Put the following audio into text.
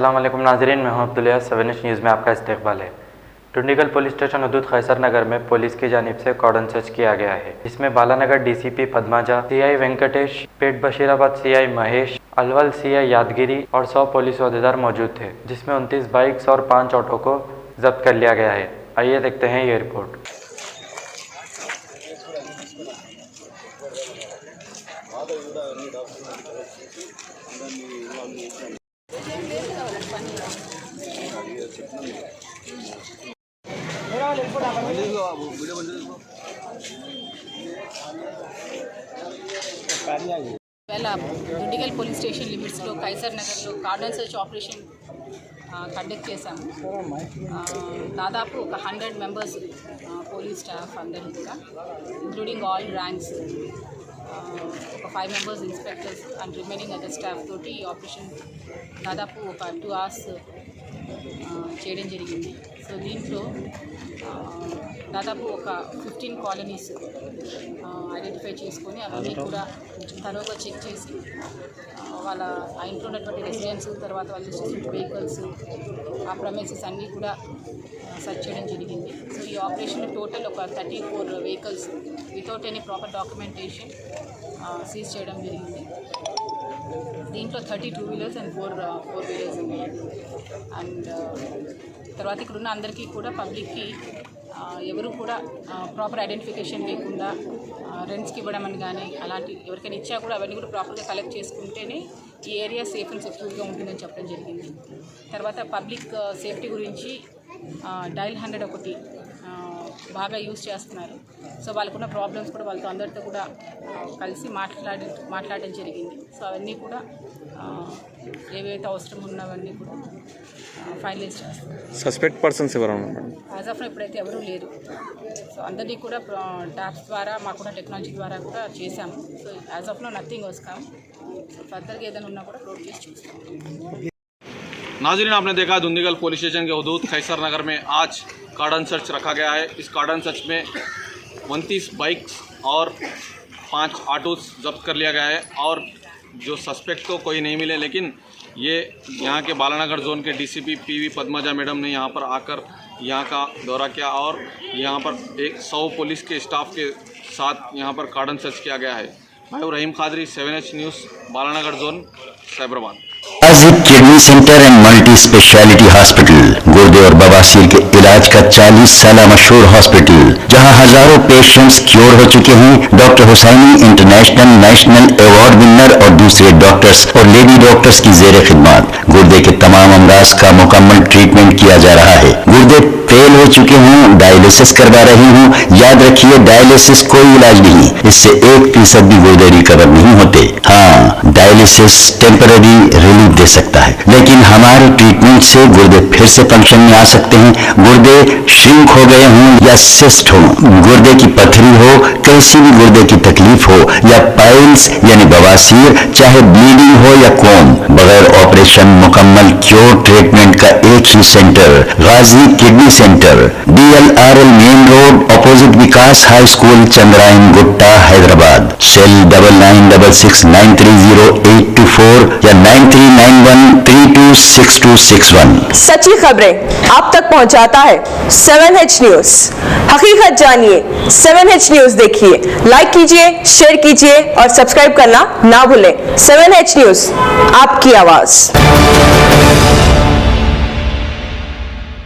अस्सलाम वालेकुम नाज़रीन, मैं हूं अब्दुल्ला। 7H न्यूज़ में आपका इस्तकबाल है। टुंडीगल पुलिस स्टेशन हदूद खैसर नगर में पुलिस की जानिब से कॉर्डन सर्च किया गया है। इसमें बालानगर डीसीपी पद्माजा, सीआई वेंकटेश, पेट बशीराबाद सीआई महेश, अलवल सीआई यादगिरी और 100 पुलिस अहदेदार मौजूद थे, जिसमें 29 बाइक्स और 5 ऑटो को जब्त कर लिया गया है। आइए देखते हैं ये रिपोर्ट। దుండిగల్ పోలీస్ స్టేషన్ లిమిట్స్లో కైసర్ నగర్లో కార్డన్ సర్చ్ ఆపరేషన్ కండక్ట్ చేశాము. దాదాపు ఒక 100 మెంబర్స్ పోలీస్ స్టాఫ్ అందరూ కూడా, ఇంక్లూడింగ్ ఆల్ ర్యాంక్స్, ఒక 5 members inspectors and remaining other staff తోటి ఈ ఆపరేషన్ దాదాపు ఒక 2 hours చేయడం జరిగింది. సో దీంట్లో దాదాపు ఒక 15 కాలనీస్ ఐడెంటిఫై చేసుకొని అవన్నీ కూడా తరోగా చెక్ చేసి వాళ్ళ ఆ ఇంట్లో ఉన్నటువంటి రెసిడెంట్స్, తర్వాత వాళ్ళు యూజ్ వెహికల్స్, ఆ ప్రమిసెస్ అన్నీ కూడా సర్చ్ చేయడం జరిగింది. సో ఈ ఆపరేషన్ టోటల్ ఒక 34 vehicles without any proper documentation seize చేయడం జరిగింది. దీంట్లో 30 2-wheelers అండ్ 4 wheelers ఉన్నాయి. అండ్ తర్వాత ఇక్కడ ఉన్న అందరికీ కూడా పబ్లిక్కి ఎవరు కూడా ప్రాపర్ ఐడెంటిఫికేషన్ లేకుండా రెంట్స్కి ఇవ్వడం అని కానీ అలాంటి ఎవరికైనా ఇచ్చా కూడా అవన్నీ కూడా ప్రాపర్గా కలెక్ట్ చేసుకుంటేనే ఈ ఏరియా సేఫ్ అండ్ సెక్యూర్గా ఉంటుందని చెప్పడం జరిగింది. తర్వాత పబ్లిక్ సేఫ్టీ గురించి డయల్ 100 ఒకటి బాగా యూజ్ చేస్తున్నారు. సో వాళ్ళకున్న ప్రాబ్లమ్స్ కూడా వాళ్ళతో అందరితో కూడా కలిసి మాట్లాడడం జరిగింది. సో అవన్నీ కూడా ఏవైతే అవసరం ఉన్నవన్నీ కూడా ఫైనలైజ్ చేస్తారు. సస్పెక్ట్ పర్సన్స్ ఎవరైనా యాజ్ ఆఫ్ ఇప్పుడైతే ఎవరూ లేరు. సో అందరినీ కూడా ట్యాప్స్ ద్వారా మాకున్న టెక్నాలజీ ద్వారా కూడా చేశాము. So as of now nothing was come. ఫర్దర్గా ఏదైనా ఉన్నా కూడా రోడ్ చేసి చూస్తాం. नाज़रीन, आपने देखा दुंडीगल पुलिस स्टेशन के हदूद खैसर नगर में आज कार्डन सर्च रखा गया है। इस कार्डन सर्च में 29 बाइक्स और 5 ऑटोस जब्त कर लिया गया है। और जो सस्पेक्ट तो कोई नहीं मिले, लेकिन ये यहाँ के बालानगर जोन के डीसीपी पीवी पद्माजा मैडम ने यहाँ पर आकर यहाँ का दौरा किया और यहाँ पर 100 पुलिस के स्टाफ के साथ यहाँ पर कार्डन सर्च किया गया है। भाई Rahim Khadri, 7H news, Balanagar zone, Cyberabad. Kidney centre and multi speciality hospital, गुर्दे और बवासीर के इलाज का 40 साल मशहूर हॉस्पिटल, जहां हजारों पेशेंट्स क्योर हो चुके हैं। Doctor Hussaini international national award winner और दूसरे डॉक्टर्स और लेडी डॉक्टर्स की जेर खिदमत गुर्दे के तमाम अमराज का मुकम्मल ट्रीटमेंट किया जा रहा है। गुर्दे फेल हो चुके हों, डायलिसिस करवा रही हूँ, याद रखिए डायलिसिस कोई इलाज नहीं, इससे 1% भी गुर्दे रिकवर नहीं होते। हाँ, डायलिसिस टेम्पररी रिलीफ दे सकता है, लेकिन हमारे ट्रीटमेंट से गुर्दे फिर से फंक्शन में आ सकते हैं। गुर्दे श्रिंक हो गए हों या सिस्ट हो, गुर्दे की पथरी हो, कैसी भी गुर्दे की तकलीफ हो, या पाइल्स यानी बवासीर, चाहे ब्लीडिंग हो या कोम, बगैर ऑपरेशन मुकम्मल क्योर ट्रीटमेंट का एक ही centre, Ghazi kidney centre, DLRL main road, opposite Vikas high school, Chandrayan Gutta, Hyderabad. Cell 9966930824 या 9391326261। सच्ची खबरें आप तक पहुंचाता है 7H न्यूज। हकीकत जानिए, 7H न्यूज देखिए, लाइक कीजिए, शेयर कीजिए और सब्सक्राइब करना ना भूलें। 7H न्यूज, आपकी आवाज।